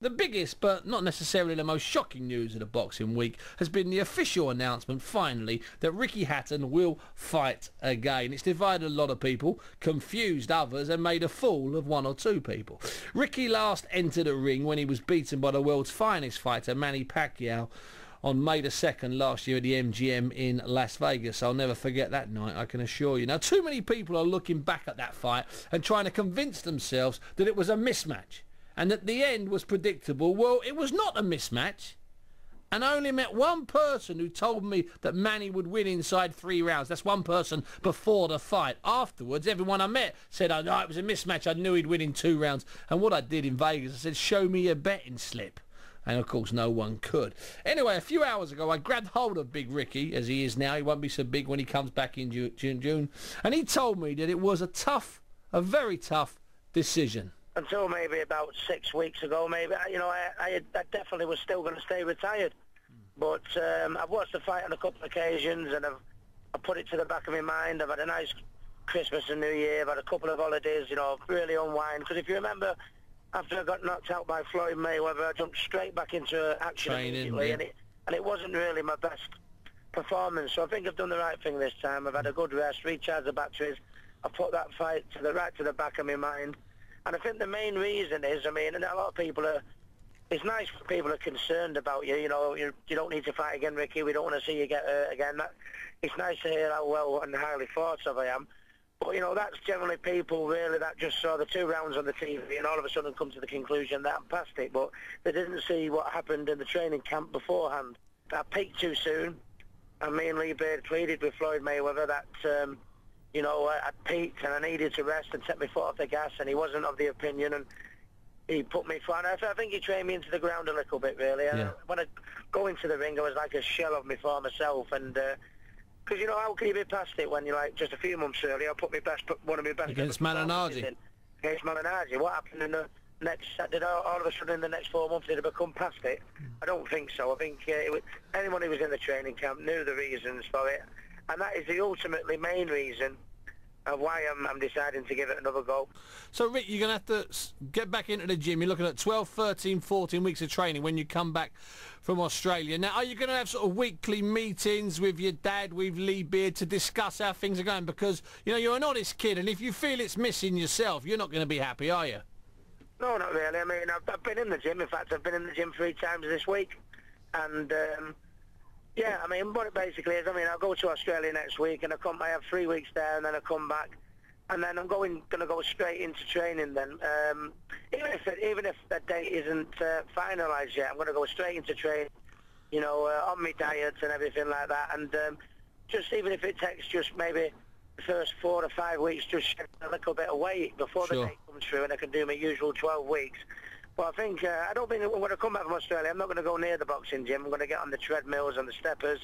The biggest, but not necessarily the most shocking news of the boxing week has been the official announcement, finally, that Ricky Hatton will fight again. It's divided a lot of people, confused others, and made a fool of one or two people. Ricky last entered the ring when he was beaten by the world's finest fighter, Manny Pacquiao, on May the 2nd last year at the MGM in Las Vegas. I'll never forget that night, I can assure you. Now, too many people are looking back at that fight and trying to convince themselves that it was a mismatch and that the end was predictable. Well, it was not a mismatch. And I only met one person who told me that Manny would win inside 3 rounds. That's one person before the fight. Afterwards, everyone I met said, oh, no, it was a mismatch. I knew he'd win in 2 rounds. And what I did in Vegas, I said, show me your betting slip. And, of course, no one could. Anyway, a few hours ago, I grabbed hold of Big Ricky, as he is now. He won't be so big when he comes back in June. And he told me that it was a very tough decision. Until maybe about 6 weeks ago, maybe, I definitely was still going to stay retired. But I've watched the fight on a couple of occasions, and I've put it to the back of my mind. I've had a nice Christmas and New Year. I've had a couple of holidays, really unwind. Because if you remember, after I got knocked out by Floyd Mayweather, I jumped straight back into action immediately, yeah. and it wasn't really my best performance. So I think I've done the right thing this time. I've had a good rest, recharged the batteries. I've put that fight right to the back of my mind. And I think the main reason is, and a lot of people it's nice for people are concerned about you. You don't need to fight again, Ricky. We don't want to see you get hurt again. It's nice to hear how well and highly thought of I am. But, that's generally people, really, that just saw the 2 rounds on the TV and all of a sudden come to the conclusion that I'm past it. But they didn't see what happened in the training camp beforehand. I peaked too soon. And me and Lee Beard pleaded with Floyd Mayweather that, I'd peaked and I needed to rest and take my foot off the gas. And he wasn't of the opinion. And he put me flat. I think he trained me into the ground a little bit, really. Yeah. When I go into the ring, I was like a shell of my former self. And... because, how can you be past it when you're like, just a few months earlier, I put one of my best... Against Malignaggi. Against Malignaggi. What happened in the next... Did all of a sudden in the next 4 months, did it become past it? I don't think so. I think anyone who was in the training camp knew the reasons for it. And that is the ultimately main reason of why I'm deciding to give it another go. So, Rick, you're going to have to get back into the gym. You're looking at 12, 13, 14 weeks of training when you come back from Australia. Now, are you going to have sort of weekly meetings with your dad, with Lee Beard, to discuss how things are going? Because, you're an honest kid, and if you feel it's missing yourself, you're not going to be happy, are you? No, not really. I've been in the gym. In fact, I've been in the gym 3 times this week. And... what it basically is, I'll go to Australia next week, and I have 3 weeks there, and then I come back, and then I'm going to go straight into training then. Even if that date isn't finalised yet, I'm going to go straight into training, on my diet and everything like that, and just even if it takes just maybe the first 4 to 5 weeks, just shed a little bit of weight before the date comes through, and I can do my usual 12 weeks. Well, I don't think when I come back from Australia, I'm not going to go near the boxing gym. I'm going to get on the treadmills and the steppers,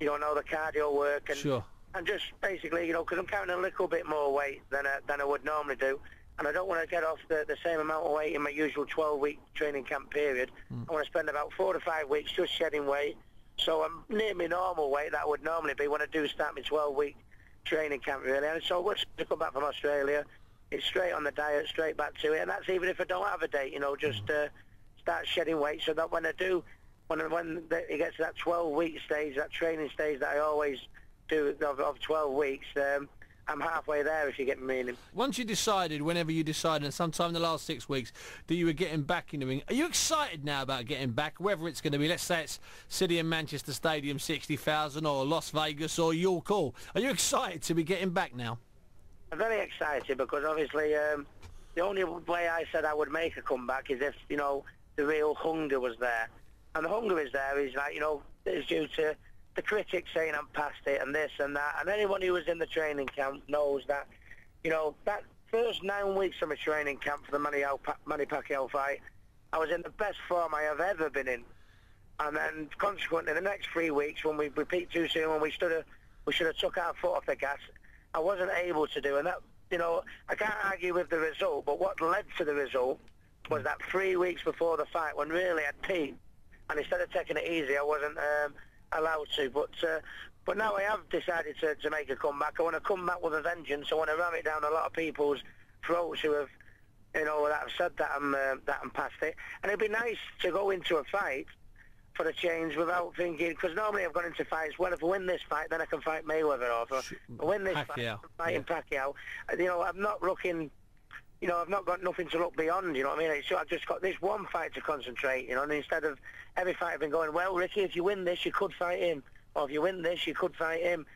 all the cardio work, and just basically, because I'm carrying a little bit more weight than I would normally do, and I don't want to get off the same amount of weight in my usual 12-week training camp period. I want to spend about 4 to 5 weeks just shedding weight, so I'm near my normal weight that I would normally be when I do start my 12-week training camp, really. And so once I come back from Australia, it's straight on the diet, straight back to it, and that's even if I don't have a date, just start shedding weight, so that when I do, when it gets to that 12-week stage, that training stage that I always do of 12 weeks, I'm halfway there, if you get me meaning. Once you decided, whenever you decided, and sometime in the last 6 weeks, that you were getting back in the ring, are you excited now about getting back, whether it's going to be, let's say it's City and Manchester Stadium, 60,000, or Las Vegas, or York Hall? Are you excited to be getting back now? I'm very excited because obviously the only way I said I would make a comeback is if, the real hunger was there. And the hunger is there is like, it's due to the critics saying I'm past it and this and that. And anyone who was in the training camp knows that, that first 9 weeks of my training camp for the Manny Pacquiao fight, I was in the best form I have ever been in. And then consequently, the next 3 weeks when we peaked too soon, when we should have took our foot off the gas, I wasn't able to do, and that, I can't argue with the result, but what led to the result was that 3 weeks before the fight when really I'd peaked, and instead of taking it easy, I wasn't allowed to. But now I have decided to make a comeback. I want to come back with a vengeance. I want to ram it down a lot of people's throats who have you know, that have said that I'm past it. And it'd be nice to go into a fight for a change without thinking, because normally I've gone into fights, well, if I win this fight, then I can fight Mayweather, or if I win this fight, I'm fighting Pacquiao. You know, I'm not looking, you know, I've not got nothing to look beyond, you know what I mean? I've just got this one fight to concentrate, you know, and instead of every fight I've been going, well, Ricky, if you win this, you could fight him, or if you win this, you could fight him.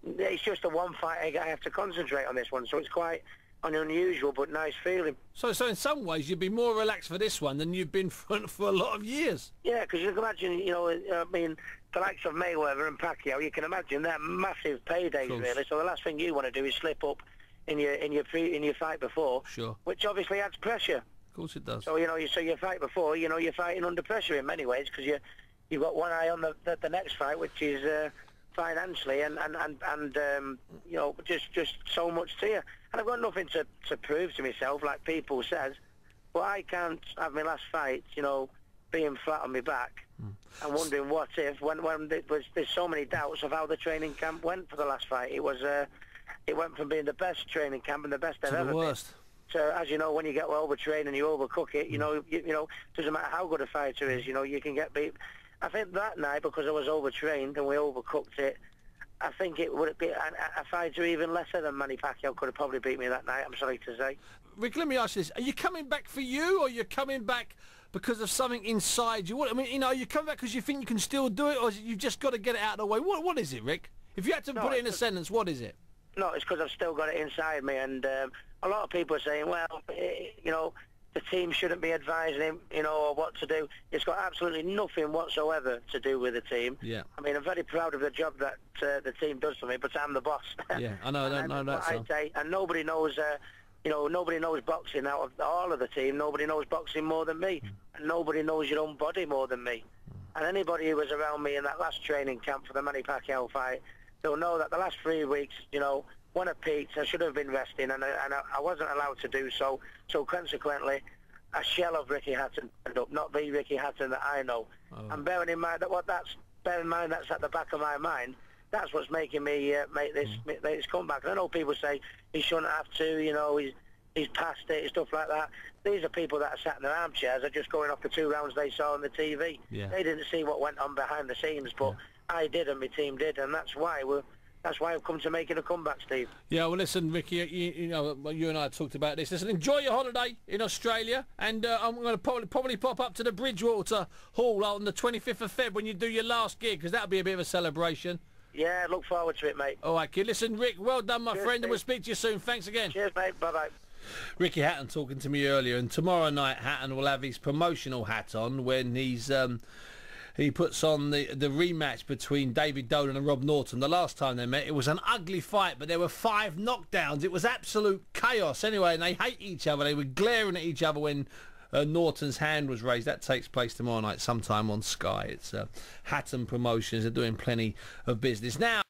It's just a one fight I have to concentrate on this one, so it's quite an unusual but nice feeling. So in some ways you'd be more relaxed for this one than you've been for a lot of years. Yeah, because you can imagine, you know, I mean, the likes of Mayweather and Pacquiao, you can imagine they're massive paydays, really. So the last thing you want to do is slip up in your fight before, sure, which obviously adds pressure. Of course it does. So you know, your fight before, you know, you're fighting under pressure in many ways, because you've got one eye on the next fight, which is financially and you know, just so much to you. And I've got nothing to prove to myself, like people says, but I can't have my last fight, you know, being flat on my back and wondering what if, when there's so many doubts of how the training camp went for the last fight. It went from being the best training camp and the best I've ever been. So, as you know, when you get overtrained and you overcook it, you know, doesn't matter how good a fighter is, you know, you can get beat. I think that night, because I was overtrained and we overcooked it, I think it would be a fighter even lesser than Manny Pacquiao could have probably beat me that night, I'm sorry to say. Rick, let me ask you this. Are you coming back for you, or are you coming back because of something inside you? I mean, you know, are you coming back because you think you can still do it, or is it you've just got to get it out of the way? What is it, Rick? If you had to put it in a sentence, what is it? No, it's because I've still got it inside me, and a lot of people are saying, well, you know, the team shouldn't be advising him, you know, or what to do. It's got absolutely nothing whatsoever to do with the team. Yeah. I mean, I'm very proud of the job that the team does for me, but I'm the boss. Yeah, I know. I know that. I say, and nobody knows, you know, nobody knows boxing out of all of the team. Nobody knows boxing more than me, and nobody knows your own body more than me. And anybody who was around me in that last training camp for the Manny Pacquiao fight, they'll know that the last 3 weeks, you know, when I peaked, I should have been resting, and I wasn't allowed to do so. So consequently, a shell of Ricky Hatton ended up, not the Ricky Hatton that I know. And bearing in mind that's at the back of my mind. That's what's making me make this comeback. And I know people say he shouldn't have to, you know, he's past it and stuff like that. These are people that are sat in their armchairs, are just going off the 2 rounds they saw on the TV. Yeah. They didn't see what went on behind the scenes, but I did and my team did, and that's why I've come to making a comeback, Steve. Yeah, well, listen, Ricky, you know, you and I talked about this. Listen, enjoy your holiday in Australia, and I'm going to probably pop up to the Bridgewater Hall on the 25th of Feb when you do your last gig, because that'll be a bit of a celebration. Yeah, look forward to it, mate. All right, kid. Listen, Rick, well done, my friend, and we'll speak to you soon. Thanks again. Cheers, mate. Bye-bye. Ricky Hatton talking to me earlier, and tomorrow night Hatton will have his promotional hat on when he puts on the rematch between David Dolan and Rob Norton. The last time they met, it was an ugly fight, but there were 5 knockdowns. It was absolute chaos. Anyway, and they hate each other. They were glaring at each other when Norton's hand was raised. That takes place tomorrow night sometime on Sky. It's Hatton Promotions. They're doing plenty of business. Now,